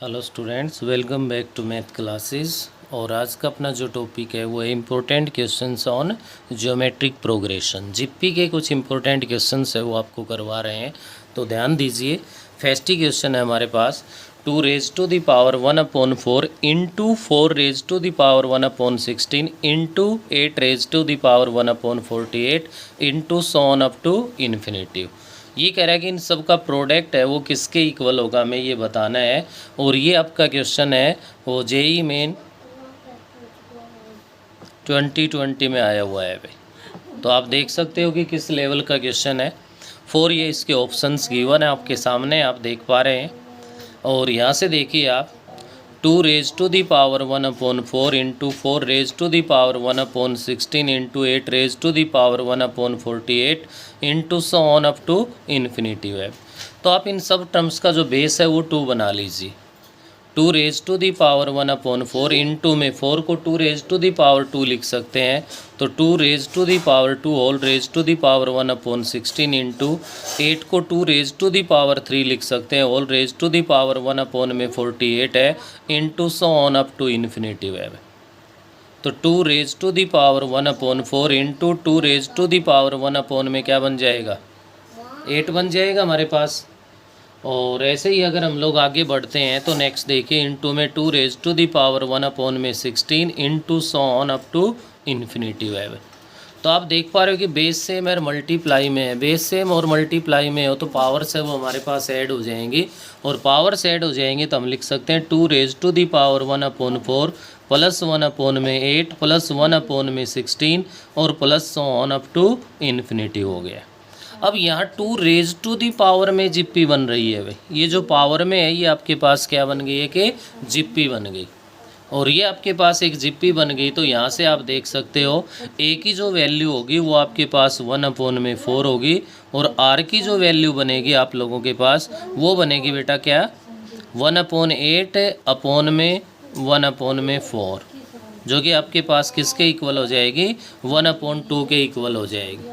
Hello students, welcome back to math classes. और आज का अपना जो टॉपिक है वो है important questions on geometric progression. GP के कुछ इम्पोर्टेंट क्वेश्चंस है वो आपको करवा रहे हैं, तो ध्यान दीजिए। फर्स्ट ही क्वेश्चन है हमारे पास, 2 raise to the power 1/4 into 4 raise to the power 1/16 into 8 raise to the power 1/48 into so on up to infinitive. ये कह रहा है कि इन सब का प्रोडक्ट है वो किसके इक्वल होगा, हमें ये बताना है। और ये आपका क्वेश्चन है वो जेई मेन 2020 में आया हुआ है भाई। तो आप देख सकते हो कि किस लेवल का क्वेश्चन है। 4 ये इसके ऑप्शंस गिवन है आपके सामने, आप देख पा रहे हैं। और यहाँ से देखिए आप, 2 raise to the power 1/4 into 4 raise to the power 1/16 into 8 raise to the power 1/48 into so on up to infinity है। तो आप इन सब टर्म्स का जो बेस है वो 2 बना लीजिए। 2 raise to the power 1/4 into में 4 को 2 रेज टू दी पावर 2 लिख सकते हैं, तो 2 raise to the power 2 whole raise to the power 1/16 into 8 को 2 रेज टू दी पावर 3 लिख सकते हैं, whole raise to the power 1/48 है, into so on up to infinity है। तो 2 raise to the power 1/4 into 2 raise to the power 1/ में क्या बन जाएगा, 8 बन जाएगा हमारे पास। और ऐसे ही अगर हम लोग आगे बढ़ते हैं तो नेक्स्ट देखिए, इंटू में 2 raise to the power 1/16 into so on up to infinity है। तो आप देख पा रहे हो कि बेस सेम और मल्टीप्लाई में है। बेस सेम और मल्टीप्लाई में हो तो पावर्स है वो हमारे पास ऐड हो जाएंगी, और पावर्स ऐड हो जाएंगे तो हम लिख सकते हैं 2 raise to the power 1/4 plus 1/8 plus 1/16 और plus so on up to infinity हो गया। अब यहाँ 2 रेज टू दी पावर में जिप्पी बन रही है भाई। ये जो पावर में है ये आपके पास क्या बन गई है कि जिप्पी बन गई, और ये आपके पास एक जिप्पी बन गई। तो यहाँ से आप देख सकते हो ए की जो वैल्यू होगी वो आपके पास 1/4 होगी, और आर की जो वैल्यू बनेगी आप लोगों के पास वो बनेगी बेटा क्या, 1/8/1/4, जो कि आपके पास किसके इक्वल हो जाएगी, 1/2 के इक्वल हो जाएगी।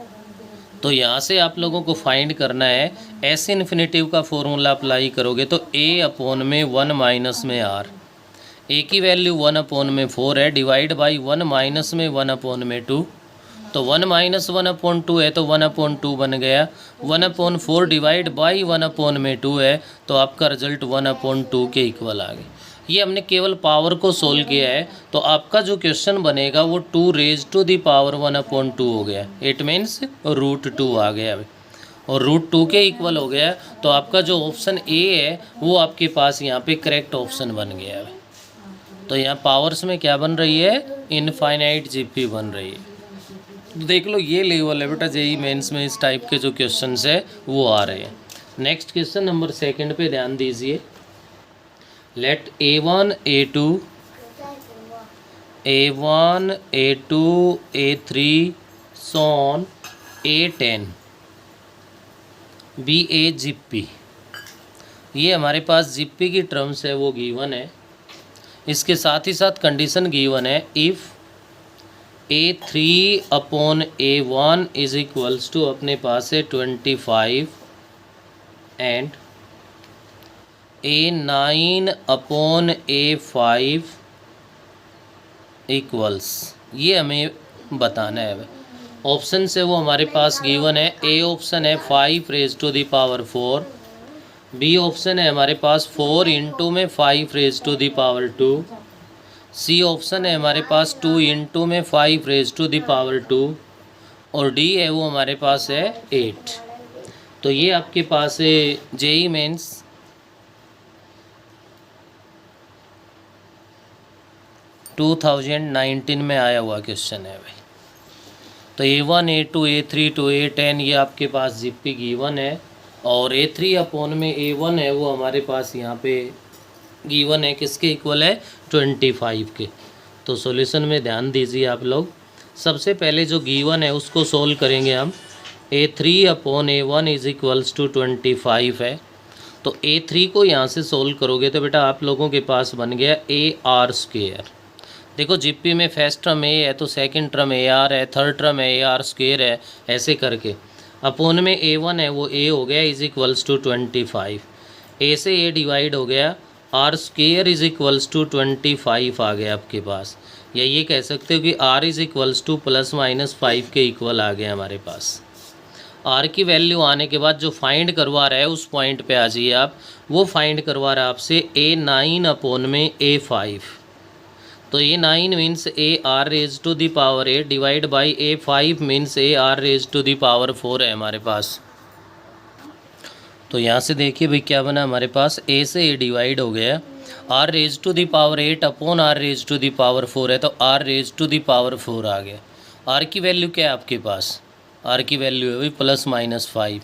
तो यहाँ से आप लोगों को फाइंड करना है, एस इन्फिनेटिव का फॉर्मूला अप्लाई करोगे तो a/1 माइनस में आर, ए की वैल्यू 1/4 है, डिवाइड बाई 1 माइनस में 1/2, तो 1 माइनस 1/2 है तो 1/2 बन गया। 1/4 डिवाइड बाई 1/2 है, तो आपका रिजल्ट 1/2 के इक्वल आ गया। ये हमने केवल पावर को सोल्व किया है, तो आपका जो क्वेश्चन बनेगा वो 2 रेज टू दी पावर 1/2 हो गया। इट मीन्स √2 आ गया और √2 के इक्वल हो गया। तो आपका जो ऑप्शन ए है वो आपके पास यहाँ पे करेक्ट ऑप्शन बन गया है। तो यहाँ पावर्स में क्या बन रही है, इनफाइनाइट जीपी बन रही है। तो देख लो ये लेवल है बेटा, जेई मेंस में इस टाइप के जो क्वेश्चंस है वो आ रहे हैं। नेक्स्ट क्वेश्चन नंबर 2 पे ध्यान दीजिए। Let A1 A2 A3 so on A10 be a GP. ये हमारे पास जिप्पी की टर्म्स है वो गिवन है। इसके साथ ही साथ कंडीशन गिवन है, if A3/A1 is equals to, अपने पास है 25 एंड A9/A5 इक्वल्स, ये हमें बताना है। ऑप्शन से वो हमारे पास गिवन है, ए ऑप्शन है 5 raise to the power 4, B option है हमारे पास 4 इंटू में 5 raise to the power 2, C option है हमारे पास 2 इंटू में 5 रेज टू दी पावर 2, और डी है वो हमारे पास है 8। तो ये आपके पास है जेई मेंस 2019 में आया हुआ क्वेश्चन है भाई। तो A1 A2 A3 to A10 ये आपके पास जिप्पी गिवन है, और A3/में A1 है वो हमारे पास यहाँ पे गिवन है, किसके इक्वल है, 25 के। तो सॉल्यूशन में ध्यान दीजिए आप लोग। सबसे पहले जो गिवन है उसको सोल्व करेंगे हम। A3/A1 इज इक्वल्स टू 25 है, तो A3 को यहाँ से सोल्व करोगे तो बेटा आप लोगों के पास बन गया AR²। देखो जिप्पी में फर्स्ट टर्म ए है तो सेकंड टर्म AR है, थर्ड टर्म AR² है, ऐसे करके। अपोन में A1 है वो A हो गया, इज इक्वल्स टू 25। ए से ए डिवाइड हो गया, R square is equals to 25 आ गया आपके पास, या ये कह सकते हो कि आर इज इक्वल्स टू +-5 के इक्वल आ गया हमारे पास। आर की वैल्यू आने के बाद जो फाइंड करवा रहा है उस पॉइंट पे आ जाइए आप। वो फाइंड करवा रहा है आपसे A9/A5। तो A9 means AR⁻⁴ divide by A5 means AR⁻⁴ है हमारे पास। तो यहाँ से देखिए भाई क्या बना हमारे पास, A से A डिवाइड हो गया, R⁻⁸ अपॉन R⁻⁴ है तो R⁻⁴ आ गया। R की वैल्यू क्या है आपके पास, R की वैल्यू है भाई +-5,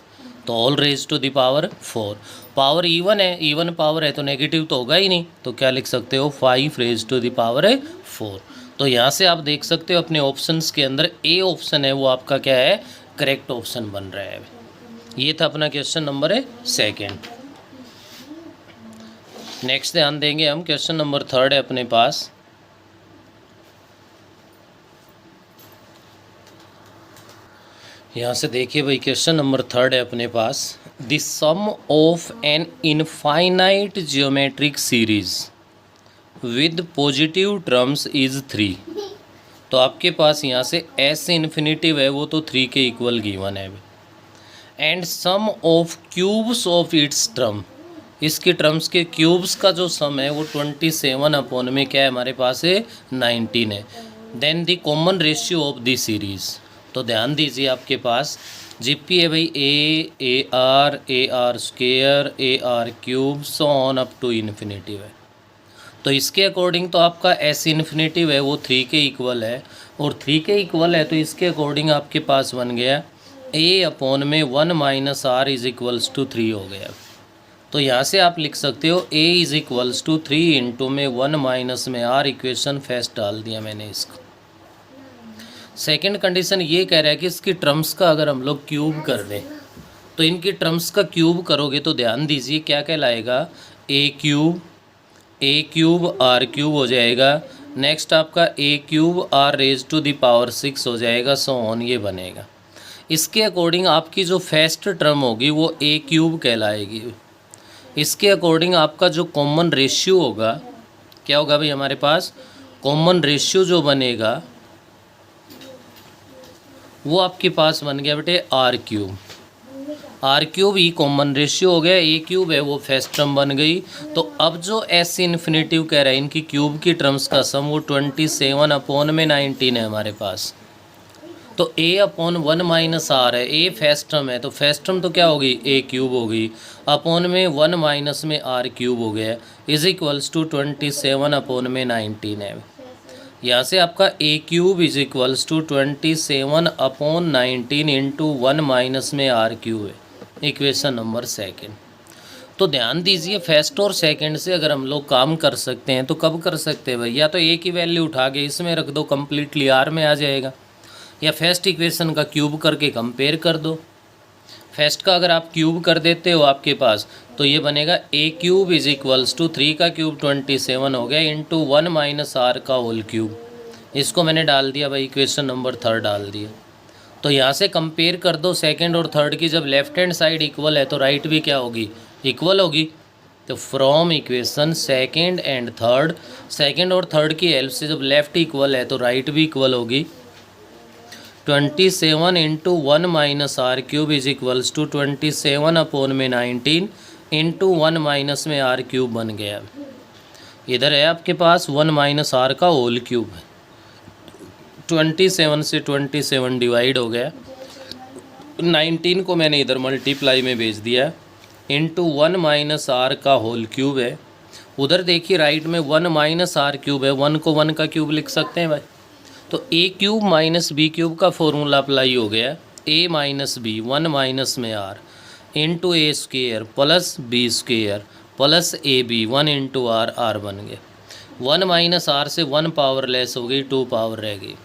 तो all⁻⁴। पावर इवन है, इवन पावर है तो नेगेटिव तो होगा ही नहीं, तो क्या लिख सकते हो 5⁻⁴। तो यहाँ से आप देख सकते हो अपने ऑप्शंस के अंदर ए ऑप्शन है वो आपका क्या है, करेक्ट ऑप्शन बन रहा है। ये था अपना क्वेश्चन नंबर 2। नेक्स्ट ध्यान देंगे हम, क्वेश्चन नंबर 3 है अपने पास। यहाँ से देखिए भाई क्वेश्चन नंबर 3 है अपने पास। The sum of an infinite geometric series with positive terms is 3। तो आपके पास यहाँ से एस से इन्फिनिटिव है वो तो 3 के इक्वल गिवन है। And sum of cubes of its term, इसके टर्म्स के क्यूब्स का जो सम है वो 27 अपॉन में क्या है हमारे पास है 19 है। Then the common ratio of the series. तो ध्यान दीजिए आपके पास जीपी है भाई A R square AR³ so on up to infinitive है। तो इसके अकॉर्डिंग तो आपका एस इन्फिनिटिव है वो 3 के इक्वल है, और 3 के इक्वल है तो इसके अकॉर्डिंग आपके पास बन गया A अपॉन में 1 - R इज इक्वल्स टू 3 हो गया। तो यहाँ से आप लिख सकते हो A is equals to 3 into में 1 - में R, इक्वेशन फर्स्ट डाल दिया मैंने इसका। सेकंड कंडीशन ये कह रहा है कि इसकी टर्म्स का अगर हम लोग क्यूब कर दें, तो इनकी टर्म्स का क्यूब करोगे तो ध्यान दीजिए क्या कहलाएगा, A³ R³ हो जाएगा। नेक्स्ट आपका A³ R⁻⁶ हो जाएगा, सो ऑन ये बनेगा। इसके अकॉर्डिंग आपकी जो फर्स्ट टर्म होगी वो A³ कहलाएगी। इसके अकॉर्डिंग आपका जो कॉमन रेशियो होगा क्या होगा भाई, हमारे पास कॉमन रेशियो जो बनेगा वो आपके पास बन गया बेटे R³ ही कॉमन रेशियो हो गया, A³ है वो फर्स्ट टर्म बन गई। तो अब जो एस इन्फिनिटिव कह रहा है इनकी क्यूब की टर्म्स का सम वो 27 अपॉन में 19 है हमारे पास। तो A अपॉन 1 - R है, A फर्स्ट टर्म है तो फर्स्ट टर्म तो क्या होगी A³ होगी, अपॉन में 1 - में R³ हो गया, इज इक्वल्स टू 27 अपॉन में 19 है। यहाँ से आपका A³ is equals to 27 upon 19 into 1 - में R³ है, इक्वेशन नंबर 2। तो ध्यान दीजिए फर्स्ट और सेकंड से अगर हम लोग काम कर सकते हैं तो कब कर सकते हैं भाई, या तो A की वैल्यू उठा के इसमें रख दो कम्प्लीटली R में आ जाएगा, या फर्स्ट इक्वेशन का क्यूब करके कंपेयर कर दो। फर्स्ट का अगर आप क्यूब कर देते हो आपके पास तो ये बनेगा A³ इज इक्वल्स टू 3 का क्यूब 27 हो गया इंटू 1 - R का होल क्यूब। इसको मैंने डाल दिया भाई, इक्वेशन नंबर 3 डाल दिया। तो यहाँ से कंपेयर कर दो सेकंड और थर्ड की, जब लेफ्ट हैंड साइड इक्वल है तो राइट भी क्या होगी इक्वल होगी। तो from equation second and third, second और थर्ड की हेल्प से जब लेफ्ट इक्वल है तो राइट भी इक्वल होगी। 27 into 1 - R³ is equals to 27 upon में 19 इंटू 1 - में R³ बन गया। इधर है आपके पास 1 - R का होल क्यूब है, 27 से 27 डिवाइड हो गया, 19 को मैंने इधर मल्टीप्लाई में भेज दिया, इंटू 1 - R का होल क्यूब है। उधर देखिए राइट में 1 - R³ है, 1 को 1 का क्यूब लिख सकते हैं भाई। तो A³ - B³ का फॉर्मूला अप्लाई हो गया, A - B 1 - में R into A² plus B² plus AB 1 into R बन गया। 1 - R से 1 पावर लेस हो गई, 2 पावर रह गई।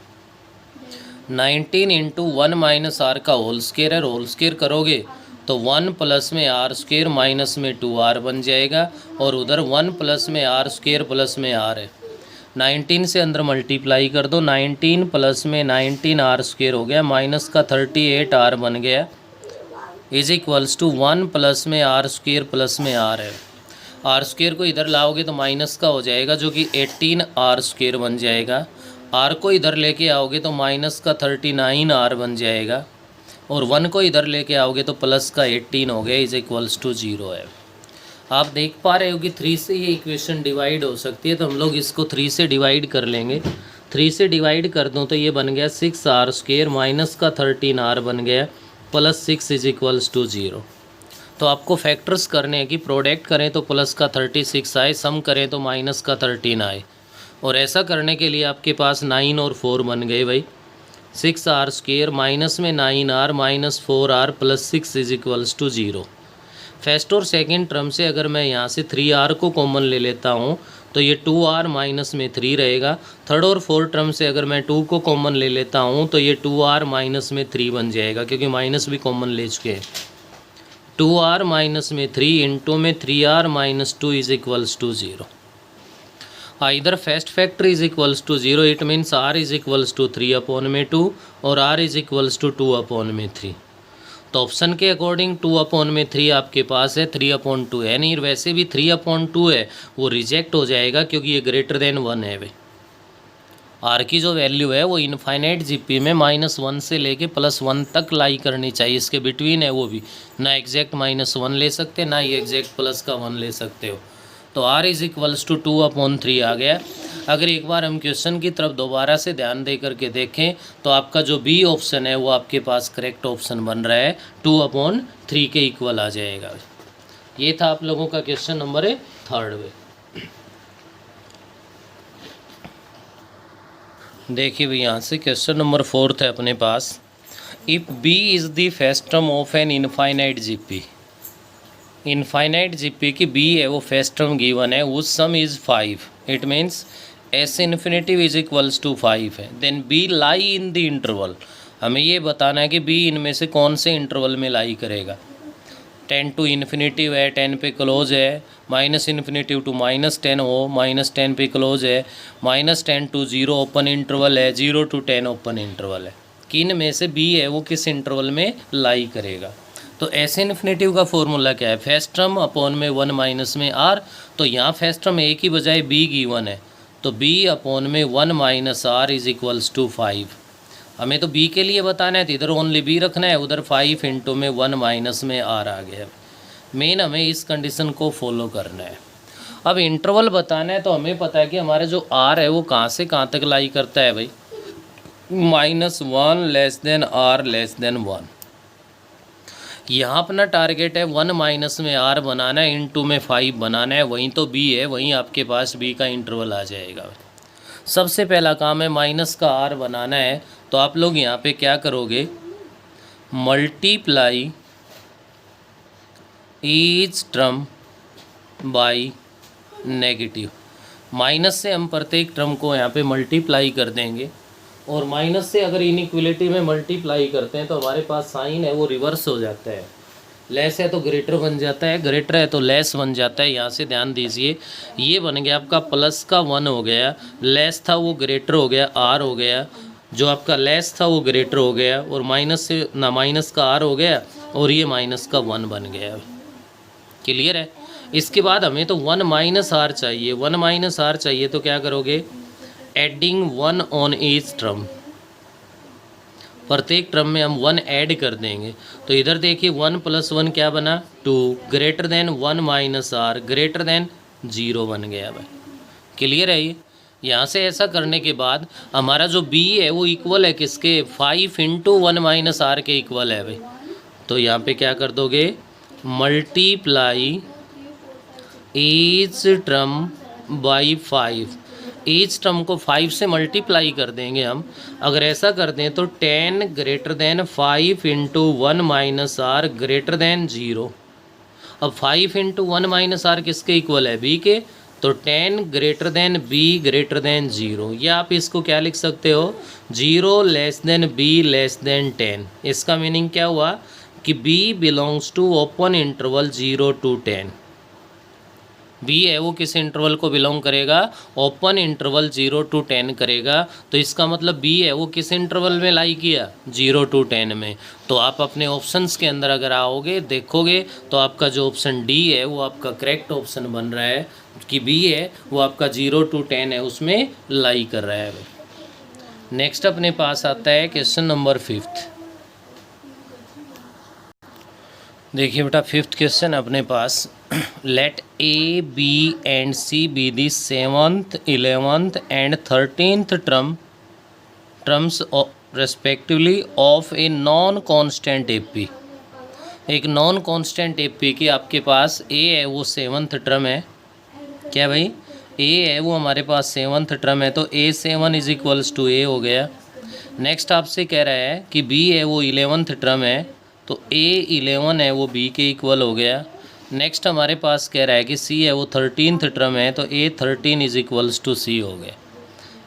19 इंटू 1 - R का होल स्क्वायर है, होल स्क्वायर करोगे तो 1 प्लस में R² माइनस में 2R बन जाएगा, और उधर 1 प्लस में R² प्लस में R है। 19 से अंदर मल्टीप्लाई कर दो, 19 प्लस में 19 R² हो गया, माइनस का 38 R बन गया, इज इक्वल्स टू 1 प्लस में R² प्लस में R है। आर स्क्वेयर को इधर लाओगे तो माइनस का हो जाएगा जो कि 18 आर स्क्वेयर बन जाएगा। आर को इधर लेके आओगे तो माइनस का 39 आर बन जाएगा, और 1 को इधर लेके आओगे तो प्लस का 18 हो गया, इज इक्वल्स टू 0 है। आप देख पा रहे हो कि 3 से ये इक्वेशन डिवाइड हो सकती है, तो हम लोग इसको 3 से डिवाइड कर लेंगे। 3 से डिवाइड कर दूँ तो ये बन गया 6 आर स्क्वेयर माइनस का 13 आर बन गया प्लस 6 इज इक्वल्स टू 0। तो आपको फैक्टर्स करने हैं कि प्रोडक्ट करें तो प्लस का 36 आए, सम करें तो माइनस का 13 आए। और ऐसा करने के लिए आपके पास 9 और 4 बन गए भाई। 6 आर स्क्वेयर माइनस में 9 R minus 4 R plus 6 is equals to 0। First और सेकेंड टर्म से अगर मैं यहाँ से 3 आर को कॉमन ले लेता हूँ तो ये 2 आर माइनस में 3 रहेगा। थर्ड और फोर्थ टर्म से अगर मैं 2 को कॉमन ले लेता हूँ तो ये 2 आर माइनस में 3 बन जाएगा, क्योंकि माइनस भी कॉमन ले चुके हैं। 2 आर माइनस में 3 इंटू में 3 R minus 2 is equals to 0। इधर first factor is equals to 0, it means R is equals to 3 upon में 2 और R is equals to 2 upon में 3। तो ऑप्शन के अकॉर्डिंग 2 अपॉन में 3 आपके पास है, 3 अपॉन 2 है नहीं, वैसे भी 3 अपॉन 2 है वो रिजेक्ट हो जाएगा क्योंकि ये ग्रेटर देन 1 है भाई। आर की जो वैल्यू है वो इनफाइनाइट जीपी में -1 से लेके +1 तक लाई करनी चाहिए, इसके बिटवीन है वो भी, ना एग्जैक्ट -1 ले सकते ना ही एग्जैक्ट प्लस का 1 ले सकते हो। तो R is equals to 2 upon 3 आ गया। अगर एक बार हम क्वेश्चन की तरफ दोबारा से ध्यान दे करके देखें तो आपका जो बी ऑप्शन है वो आपके पास करेक्ट ऑप्शन बन रहा है, 2 अपॉन 3 के इक्वल आ जाएगा। ये था आप लोगों का क्वेश्चन नंबर 3 में। देखिए भाई यहाँ से क्वेश्चन नंबर 4 है अपने पास। If b is the first term of an infinite GP, infinite GP की बी है वो फर्स्ट टर्म गिवन है, उस sum is 5, it means S infinitive is equals to 5 है। Then b lie in the interval, हमें ये बताना है कि बी इनमें से कौन से इंटरवल में लाई करेगा। 10 टू इन्फिनेटिव है, 10 पे क्लोज है, -इन्फिनेटिव टू -10 हो, -10 पे क्लोज है, -10 टू 0 ओपन इंटरवल है, 0 टू 10 ओपन इंटरवल है। किन में से बी है वो किस इंटरवल में लाई करेगा। तो एस इन्फिनेटिव का फॉर्मूला क्या है, फर्स्ट टर्म अपॉन में 1 माइनस में आर। तो यहाँ फर्स्ट टर्म ए की बजाय बी गिवन है, तो बी अपॉन में 1 minus R is equals to 5। हमें तो बी के लिए बताना है तो इधर ओनली बी रखना है, उधर 5 इंटू में 1 माइनस में आर आ गया। मेन हमें इस कंडीशन को फॉलो करना है। अब इंटरवल बताना है तो हमें पता है कि हमारा जो आर है वो कहाँ से कहाँ तक लाई करता है भाई, -1 less than R less than 1। यहाँ अपना टारगेट है 1 माइनस में आर बनाना है, इंटू में 5 बनाना है, वहीं तो बी है, वहीं आपके पास बी का इंटरवल आ जाएगा। सबसे पहला काम है माइनस का आर बनाना है, तो आप लोग यहाँ पे क्या करोगे, multiply each term by negative. Minus से हम प्रत्येक टर्म को यहाँ पे मल्टीप्लाई कर देंगे, और माइनस से अगर इनइक्वलिटी में मल्टीप्लाई करते हैं तो हमारे पास साइन है वो रिवर्स हो जाता है। लेस है तो ग्रेटर बन जाता है, ग्रेटर है तो लेस बन जाता है। यहाँ से ध्यान दीजिए, ये बन गया आपका प्लस का 1 हो गया, लेस था वो ग्रेटर हो गया, आर हो गया, जो आपका लेस था वो ग्रेटर हो गया, और माइनस से ना माइनस का आर हो गया, और ये माइनस का 1 बन गया। क्लियर है। इसके बाद हमें तो 1 माइनस आर चाहिए, 1 माइनस आर चाहिए तो क्या करोगे, एडिंग 1 ऑन ईच टर्म, प्रत्येक टर्म में हम 1 ऐड कर देंगे। तो इधर देखिए 1 + 1 क्या बना, 2, greater than 1 minus R, greater than 0 बन गया भाई। क्लियर है ये। यहाँ से ऐसा करने के बाद हमारा जो बी है वो इक्वल है किसके, 5 इंटू 1 माइनस आर के इक्वल है भाई। तो यहाँ पे क्या कर दोगे, multiply each term by 5। Each term को 5 से मल्टीप्लाई कर देंगे हम। अगर ऐसा कर दें तो 10 greater than 5 into 1 minus R greater than 0। अब 5 इंटू 1 माइनस आर किसके इक्वल है, बी के, तो 10 greater than B greater than 0। या आप इसको क्या लिख सकते हो, 0 less than B less than 10। इसका मीनिंग क्या हुआ कि B belongs to open interval 0 to 10। B है वो किस इंटरवल को बिलोंग करेगा, ओपन इंटरवल 0 to 10 करेगा। तो इसका मतलब बी है वो किस इंटरवल में लाई किया, 0 to 10 में। तो आप अपने ऑप्शंस के अंदर अगर आओगे देखोगे तो आपका जो ऑप्शन डी है वो आपका करेक्ट ऑप्शन बन रहा है कि बी है वो आपका 0 to 10 है उसमें लाई कर रहा है। नेक्स्ट अपने पास आता है क्वेश्चन नंबर 5। देखिए बेटा 5th क्वेश्चन अपने पास, let a b and c be the 7th 11th and 13th terms respectively of a non constant AP. एक नॉन कांस्टेंट एपी की आपके पास ए है वो 7th टर्म है, क्या भाई, ए है वो हमारे पास 7th टर्म है, तो A7 इज इक्वल्स टू ए हो गया। नेक्स्ट आपसे कह रहा है कि बी है वो 11th टर्म है, तो A11 है वो बी के इक्वल हो गया। नेक्स्ट हमारे पास कह रहा है कि सी है वो 13th टर्म है, तो A13 इज इक्वल्स टू सी हो गया।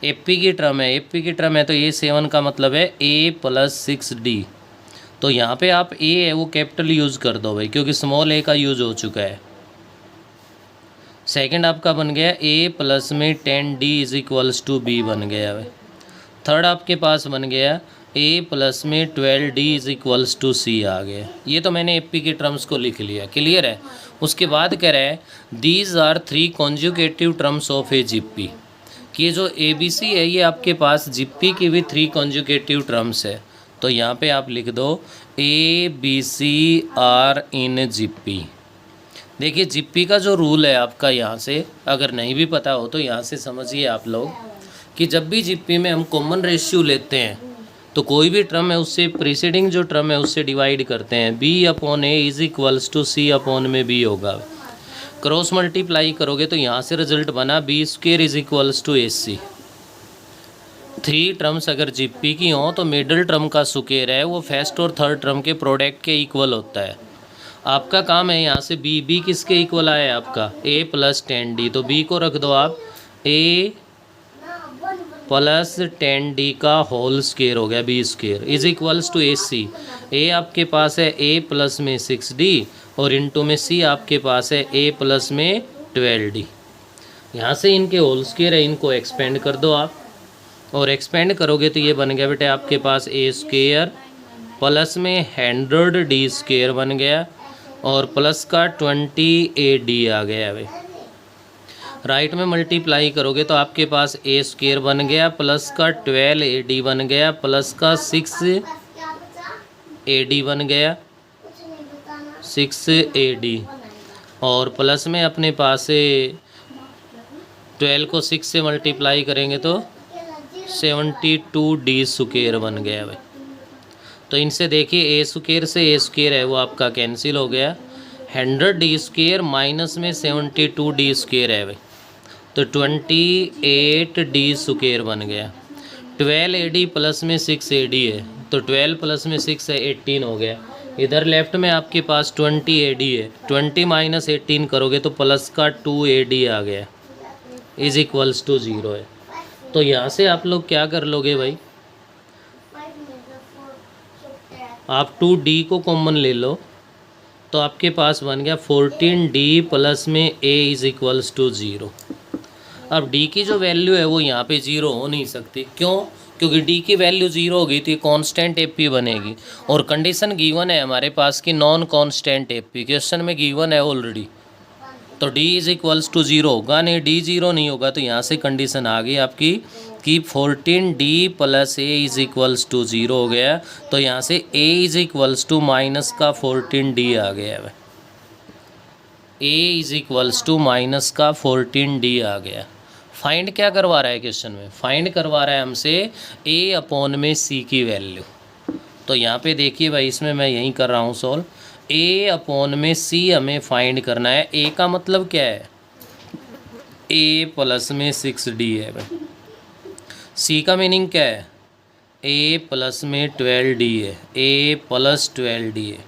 एपी की टर्म है, एपी की टर्म है तो A7 का मतलब है A+6D। तो यहाँ पे आप ए है वो कैपिटल यूज़ कर दो भाई, क्योंकि स्मॉल ए का यूज़ हो चुका है। सेकंड आपका बन गया A+ में 10D is equals to be बन गया भाई। थर्ड आपके पास बन गया A+ में 12D इज इक्वल्स टू सी आ गया। ये तो मैंने एपी के टर्म्स को लिख लिया, क्लियर है। उसके बाद कह रहा है these are 3 conjugative terms of a GP, कि ये जो ABC है ये आपके पास जिप्पी की भी 3 कॉन्जुगेटिव टर्म्स है। तो यहाँ पे आप लिख दो ABC आर इन जिप्पी। देखिए जिप्पी का जो रूल है आपका, यहाँ से अगर नहीं भी पता हो तो यहाँ से समझिए आप लोग कि जब भी जिप्पी में हम कॉमन रेशियो लेते हैं तो कोई भी टर्म है उससे प्रीसीडिंग जो टर्म है उससे डिवाइड करते हैं। B/A is equals to C/B होगा। क्रॉस मल्टीप्लाई करोगे तो यहाँ से रिजल्ट बना B² is equals to AC। 3 terms अगर जिप्पी की हों तो मिडिल टर्म का स्क्वायर है वो फर्स्ट और थर्ड टर्म के प्रोडक्ट के इक्वल होता है। आपका काम है यहाँ से बी किसके इक्वल आया है आपका A+10D, तो बी को रख दो आप A+10D का होल स्क्वायर हो गया B² is equals to AC। A आपके पास है A+ में 6D और इनटू में C आपके पास है A+ में 12D। यहाँ से इनके होल स्क्वायर है, इनको एक्सपेंड कर दो आप, और एक्सपेंड करोगे तो ये बन गया बेटे आपके पास A² प्लस में 100D² बन गया और प्लस का 20AD आ गया भाई। राइट में मल्टीप्लाई करोगे तो आपके पास A² बन गया प्लस का 12AD बन गया प्लस का 6AD बन गया 6AD, और प्लस में अपने पास 12 को 6 से मल्टीप्लाई करेंगे तो 72D² बन गया भाई। तो इनसे देखिए A² से A² है वो आपका कैंसिल हो गया। 100D² माइनस में 72D² है भाई, तो 28D² बन गया। 12AD प्लस में 6AD है, तो 12 प्लस में 6 है 18 हो गया। इधर लेफ्ट में आपके पास 20AD है, 20 माइनस 18 करोगे तो प्लस का 2AD आ गया इज इक्वल्स टू 0 है। तो यहाँ से आप लोग क्या कर लोगे भाई, आप 2D को कॉमन ले लो तो आपके पास बन गया 14D प्लस में A इज इक्वल्स टू 0। अब D की जो वैल्यू है वो यहाँ पे 0 हो नहीं सकती, क्यों, क्योंकि D की वैल्यू 0 होगी तो कांस्टेंट एपी बनेगी, और कंडीशन गिवन है हमारे पास कि नॉन कांस्टेंट एपी क्वेश्चन में गिवन है ऑलरेडी। तो D इज इक्वल्स टू 0 होगा नहीं, D 0 नहीं होगा, तो यहाँ से कंडीशन आ गई आपकी कि 14D plus A is equals to 0 हो गया। तो यहाँ से A is equals to minus का 14D आ गया है। A is equals to minus का 14D आ गया। फाइंड क्या करवा रहा है क्वेश्चन में, फाइंड करवा रहा है हमसे A/ में C की वैल्यू। तो यहाँ पे देखिए भाई, इसमें मैं यहीं कर रहा हूँ सॉल्व। A/ में C हमें फाइंड करना है। A का मतलब क्या है, A प्लस में 6D है भाई। C का मीनिंग क्या है, A प्लस में 12D है, A प्लस 12D है।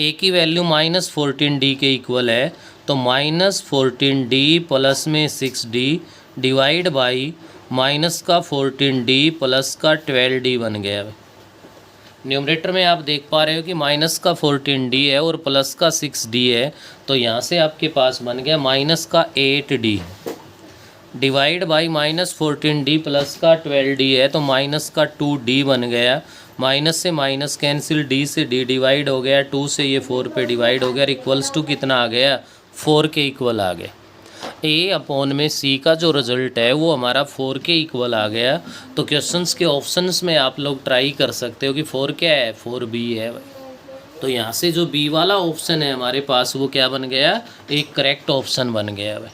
A की वैल्यू माइनस 14D के इक्वल है, तो माइनस 14D प्लस में 6D डिवाइड बाई माइनस का 14D प्लस का 12D बन गया भाई। न्यूमरेटर में आप देख पा रहे हो कि माइनस का 14d है और प्लस का 6d है, तो यहाँ से आपके पास बन गया माइनस का 8d divide by minus 14d plus का 12d है तो माइनस का 2d बन गया। माइनस से माइनस कैंसिल, d से d डिवाइड हो गया, 2 से ये 4 पे डिवाइड हो गया, इक्वल्स टू कितना आ गया, 4 के इक्वल आ गया। ए अपॉन में सी का जो रिजल्ट है वो हमारा 4 के इक्वल आ गया। तो क्वेश्चंस के ऑप्शंस में आप लोग ट्राई कर सकते हो कि 4 क्या है, 4b है भाई। तो यहाँ से जो बी वाला ऑप्शन है हमारे पास वो क्या बन गया, एक करेक्ट ऑप्शन बन गया भाई।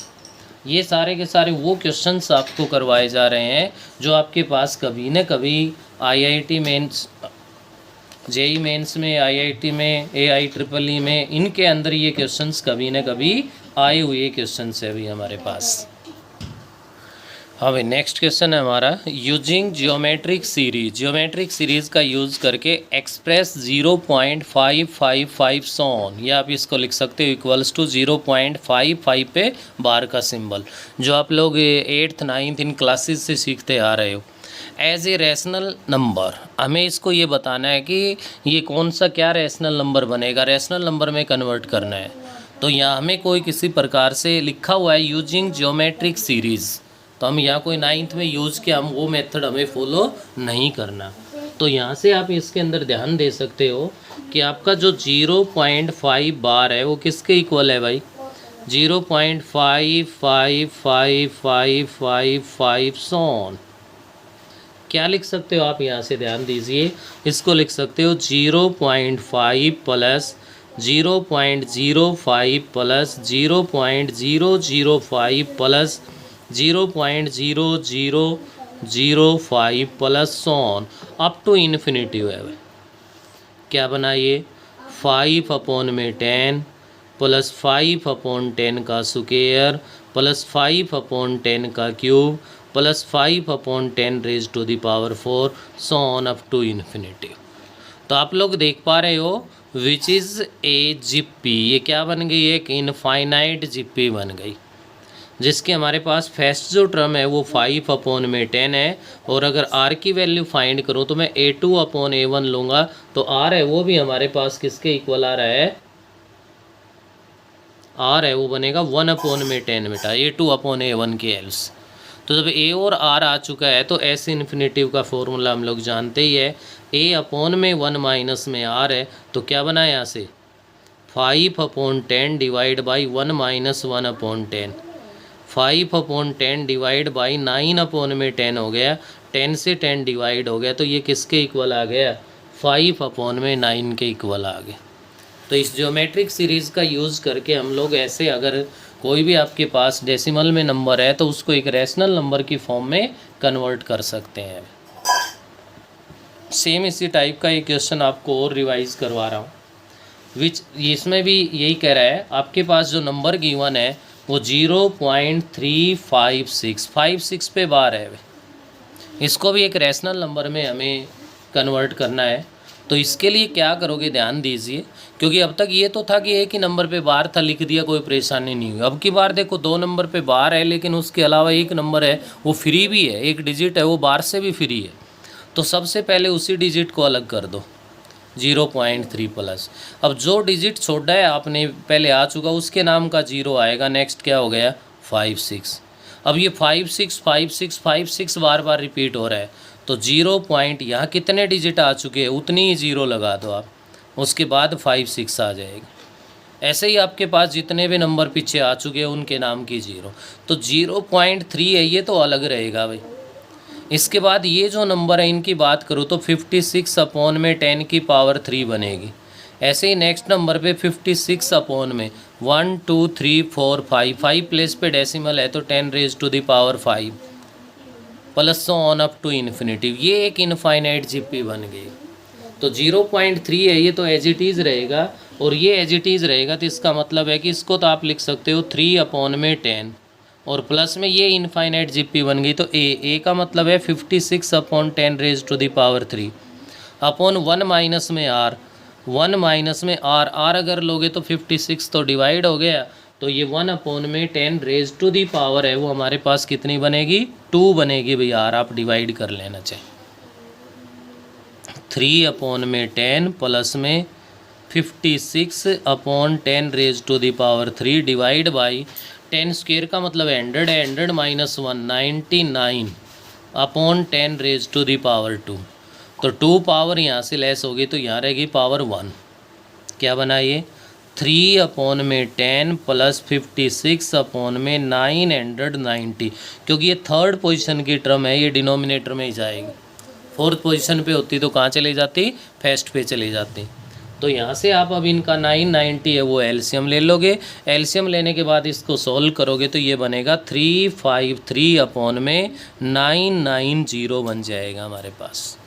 ये सारे के सारे वो क्वेश्चंस आपको करवाए जा रहे हैं जो आपके पास कभी न कभी IIT मेंस, जेई मेंस में, IIT में, AIEEE में, इनके अंदर ये क्वेश्चंस कभी न कभी आए हुए क्वेश्चंस है अभी हमारे पास। हाँ भाई, नेक्स्ट क्वेश्चन है हमारा, using geometric series, geometric series का यूज़ करके एक्सप्रेस 0.555 सॉन, या आप इसको लिख सकते हो इक्वल्स टू 0.55 पे बार का सिंबल, जो आप लोग 8th 9th इन क्लासेस से सीखते आ रहे हो। एज ए रैशनल नंबर, हमें इसको ये बताना है कि ये कौन सा क्या रैशनल नंबर बनेगा, रैशनल नंबर में कन्वर्ट करना है। तो यहाँ हमें कोई किसी प्रकार से लिखा हुआ है यूजिंग जियोमेट्रिक सीरीज़, तो हम यहाँ कोई 9th में यूज़ किया, हम वो मेथड हमें फॉलो नहीं करना। तो यहाँ से आप इसके अंदर ध्यान दे सकते हो कि आपका जो 0.5 बार है वो किसके इक्वल है भाई, 0.55555 सॉन। क्या लिख सकते हो आप, यहाँ से ध्यान दीजिए, इसको लिख सकते हो 0.5 plus 0.05 plus 0.005 plus 0.0005 plus so on up to infinity है। क्या बना ये, 5 अपॉन में 10 प्लस 5 अपॉन 10 का स्क्वायर प्लस 5 अपॉन 10 का cube plus 5 upon 10 raise to the power 4 so on up to infinity. तो आप लोग देख पा रहे हो विच इज़ ए जिप्पी, ये क्या बन गई, एक इनफाइनाइट जिप्पी बन गई, जिसके हमारे पास फर्स्ट जो टर्म है वो 5 अपॉन में 10 है, और अगर r की वैल्यू फाइंड करूँ तो मैं a2 अपॉन a1 लूँगा, तो r है वो भी हमारे पास किसके इक्वल आ रहा है, r है वो बनेगा 1 अपॉन में 10 बेटा, a2 अपॉन a1 के एल्स। तो जब a और r आ चुका है तो एस इन्फिनेटिव का फॉर्मूला हम लोग जानते ही है, a अपॉन में 1 माइनस में r है, तो क्या बना है यहाँ से 5 upon 10 divide by 1 minus 1 upon 10, 5 upon 10 divide by 9 upon में 10 हो गया, 10 से 10 डिवाइड हो गया, तो ये किसके इक्वल आ गया, 5 अपॉन में 9 के इक्वल आ गया। तो इस ज्योमेट्रिक सीरीज़ का यूज़ करके हम लोग ऐसे, अगर कोई भी आपके पास डेसिमल में नंबर है तो उसको एक रैशनल नंबर की फॉर्म में कन्वर्ट कर सकते हैं। सेम इसी टाइप का एक क्वेश्चन आपको और रिवाइज करवा रहा हूँ, विच इसमें भी यही कह रहा है, आपके पास जो नंबर गिवन है वो 0.356 पे बार है, इसको भी एक रैशनल नंबर में हमें कन्वर्ट करना है। तो इसके लिए क्या करोगे, ध्यान दीजिए, क्योंकि अब तक ये तो था कि एक ही नंबर पे बार था, लिख दिया, कोई परेशानी नहीं हुई। अब की बार देखो 2 नंबर पे बार है, लेकिन उसके अलावा एक नंबर है वो फ्री भी है, एक डिजिट है वो बार से भी फ्री है। तो सबसे पहले उसी डिजिट को अलग कर दो, 0.3 प्लस, अब जो डिजिट छोड़ा है आपने पहले आ चुका उसके नाम का 0 आएगा, नेक्स्ट क्या हो गया 5 6, अब ये 5 6 5 6 5 6 बार बार रिपीट हो रहा है, तो 0 पॉइंट यहाँ कितने डिजिट आ चुके हैं उतनी ही 0 लगा दो आप, उसके बाद 5 6 आ जाएगा। ऐसे ही आपके पास जितने भी नंबर पीछे आ चुके हैं उनके नाम की 0, तो 0.3 है ये तो अलग रहेगा भाई। इसके बाद ये जो नंबर है इनकी बात करूँ तो 56 अपॉन में 10 की पावर 3 बनेगी। ऐसे ही नेक्स्ट नंबर पे 56 अपॉन में 1 2 3 4 5 प्लेस पे डेसिमल है तो 10 raise to the power 5 plus on up to infinity, ये एक इनफाइनाइट जिप्पी बन गई। तो 0.3 है ये तो एज इट इज़ रहेगा, और ये एज इट इज़ रहेगा, तो इसका मतलब है कि इसको तो आप लिख सकते हो 3 अपॉन में 10, और प्लस में ये इनफाइनाइट जिप्पी बन गई, तो ए का मतलब है 56 upon 10 raise to the power 3 upon 1 minus में आर, 1 माइनस में आर अगर लोगे तो 56 तो डिवाइड हो गया, तो ये 1 अपॉन में 10 रेज टू दी पावर है वो हमारे पास कितनी बनेगी 2 बनेगी भैया, आर आप डिवाइड कर लेना चाहिए। 3/10 प्लस में 56/10⁻³ डिवाइड बाई 10 स्क्वायर का मतलब 100 है, 100 माइनस 199/10⁻²। तो 2 पावर यहाँ से लेस होगी तो यहाँ रहेगी पावर 1। क्या बना ये 3/10 प्लस 56/990, क्योंकि ये थर्ड पोजीशन की टर्म है, ये डिनोमिनेटर में ही जाएगी। फोर्थ पोजीशन पे होती तो कहाँ चली जाती, फर्स्ट पे चली जाती। तो यहाँ से आप अब इनका 990 है वो एलसीएम ले लोगे। एलसीएम लेने के बाद इसको सॉल्व करोगे तो ये बनेगा 353/990 बन जाएगा हमारे पास।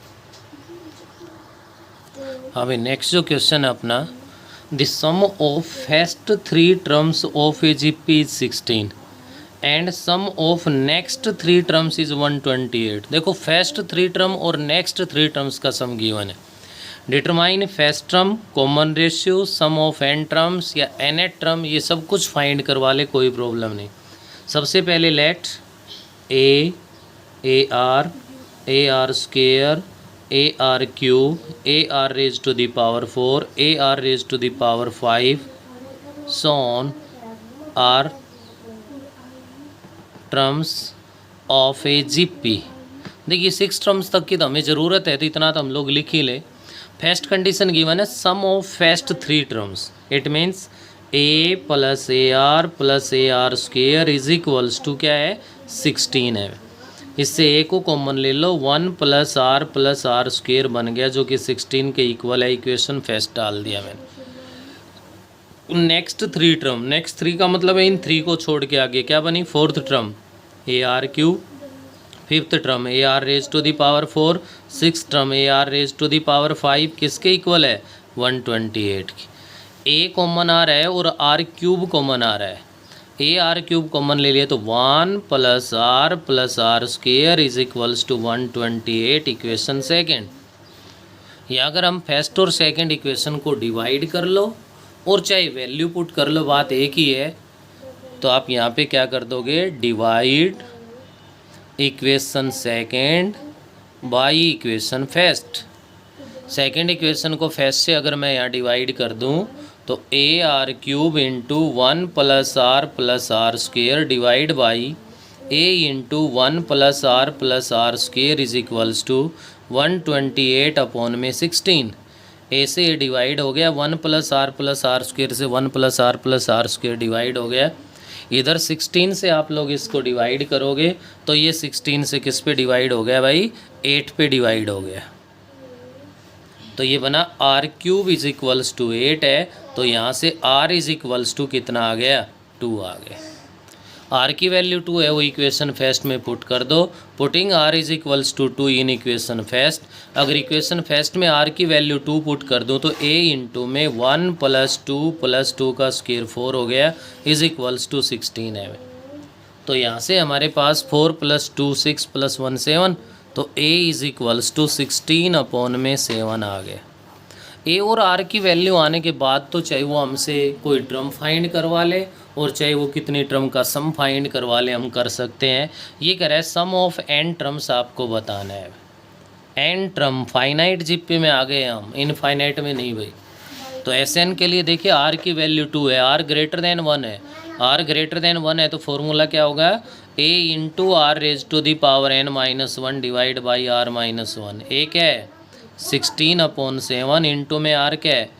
अभी नेक्स्ट जो क्वेश्चन है अपना, the sum of first 3 terms of a GP is 16 and sum of next 3 terms is 128। देखो फर्स्ट 3 टर्म और नेक्स्ट 3 टर्म्स का सम गिवन है। Determine first term, common ratio, sum of n terms या n term, ये सब कुछ find करवा ले, कोई प्रॉब्लम नहीं। सबसे पहले let a r square AR cube AR raise to the power 4 AR raise to the power 5 so on are terms of a GP. देखिए 6 टर्म्स तक की तो हमें ज़रूरत है, तो इतना तो हम लोग लिख ही ले। फर्स्ट कंडीशन गिवन है sum of first 3 terms, it means A plus AR plus AR square is equals to क्या है 16 है। इससे ए को कॉमन ले लो, 1 प्लस आर स्क्वेयर बन गया जो कि 16 के इक्वल है। इक्वेशन फर्स्ट डाल दिया मैंने। नेक्स्ट 3 टर्म, नेक्स्ट 3 का मतलब है इन 3 को छोड़ के आगे क्या बनी, fourth term AR cube, fifth term AR raise to the power 4, six term AR raise to the power 5 किसके इक्वल है 128 की। ए कॉमन आ रहा है और आर क्यूब कॉमन आ रहा है। AR क्यूब कॉमन ले लिया तो 1 plus r square is equals to 128 equation second. या अगर हम फर्स्ट और सेकेंड इक्वेशन को डिवाइड कर लो और चाहे वैल्यू पुट कर लो, बात एक ही है। तो आप यहाँ पे क्या कर दोगे, divide equation second by equation first. Second equation को फर्स्ट से अगर मैं यहाँ डिवाइड कर दूँ तो AR cube into 1 plus r square divide by A into 1 plus r square is equals to 128/16। A से ये डिवाइड हो गया, 1 प्लस आर स्क्वेयर से 1 प्लस आर स्क्वेयर डिवाइड हो गया। इधर 16 से आप लोग इसको डिवाइड करोगे तो ये 16 से किस पे डिवाइड हो गया भाई, 8 पे डिवाइड हो गया। तो ये बना r cube is equals to 8 है। तो यहाँ से r इज इक्वल्स टू कितना आ गया, 2 आ गया। r की वैल्यू 2 है, वो इक्वेशन फर्स्ट में पुट कर दो। Putting r is equals to 2 in equation first. अगर इक्वेशन फर्स्ट में r की वैल्यू 2 पुट कर दो तो a इंटू में 1 प्लस 2 का स्क्वायर 4 हो गया इज इक्वल्स टू 16 है। तो यहाँ से हमारे पास 4 + 2 6 + 1 7, तो a इज इक्वल्स टू 16/7 आ गया। ए और आर की वैल्यू आने के बाद तो चाहे वो हमसे कोई टर्म फाइंड करवा ले और चाहे वो कितनी टर्म का सम फाइंड करवा ले, हम कर सकते हैं। ये कह रहा है सम ऑफ n टर्म्स आपको बताना है। n टर्म फाइनाइट जीपी में आ गए हम, इनफाइनाइट में नहीं भाई। तो Sn के लिए देखिए r की वैल्यू 2 है, r ग्रेटर देन 1 है। r ग्रेटर देन 1 है तो फॉर्मूला क्या होगा, a into r raise to the power n-1 divide by r - 1। a क्या है 16/7 इंटू में r क्या है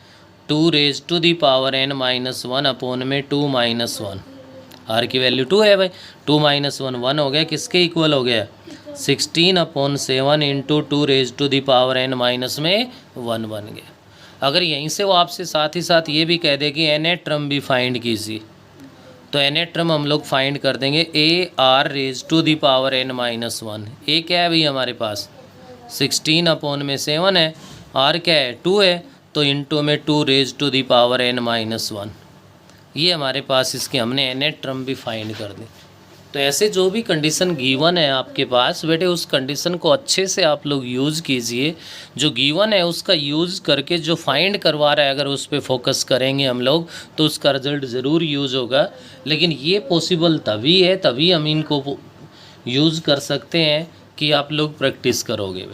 2 raise to the power n-1 upon में 2 - 1। r की वैल्यू 2 है भाई, 2 - 1 1 हो गया, किसके इक्वल हो गया 16/7 into 2 raise to the power n-1 बन गया। अगर यहीं से वो आपसे साथ ही साथ ये भी कह दे कि n टर्म भी फाइंड कीजिए तो n टर्म हम लोग फाइंड कर देंगे AR raise to the power n-1। A क्या है भाई हमारे पास 16/7 है, r क्या है 2 है, तो इंटू में 2 raise to the power n-1। ये हमारे पास इसके हमने n टर्म भी फाइंड कर दी। तो ऐसे जो भी कंडीशन गिवन है आपके पास बेटे, उस कंडीशन को अच्छे से आप लोग यूज़ कीजिए। जो गिवन है उसका यूज़ करके जो फाइंड करवा रहा है अगर उस पर फोकस करेंगे हम लोग तो उसका रिजल्ट ज़रूर यूज़ होगा। लेकिन ये पॉसिबल तभी है, तभी हम इनको यूज़ कर सकते हैं कि आप लोग प्रैक्टिस करोगे।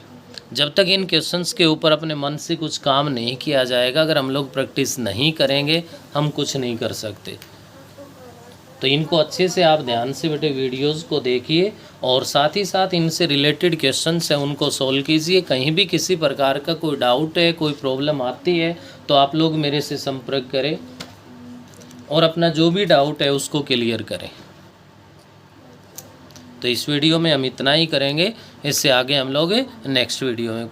जब तक इन क्वेश्चंस के ऊपर अपने मन से कुछ काम नहीं किया जाएगा, अगर हम लोग प्रैक्टिस नहीं करेंगे, हम कुछ नहीं कर सकते। तो इनको अच्छे से आप ध्यान से बेटे वीडियोस को देखिए और साथ ही साथ इनसे रिलेटेड क्वेश्चंस हैं उनको सॉल्व कीजिए। कहीं भी किसी प्रकार का कोई डाउट है, कोई प्रॉब्लम आती है तो आप लोग मेरे से संपर्क करें और अपना जो भी डाउट है उसको क्लियर करें। तो इस वीडियो में हम इतना ही करेंगे, इससे आगे हम लोग नेक्स्ट वीडियो में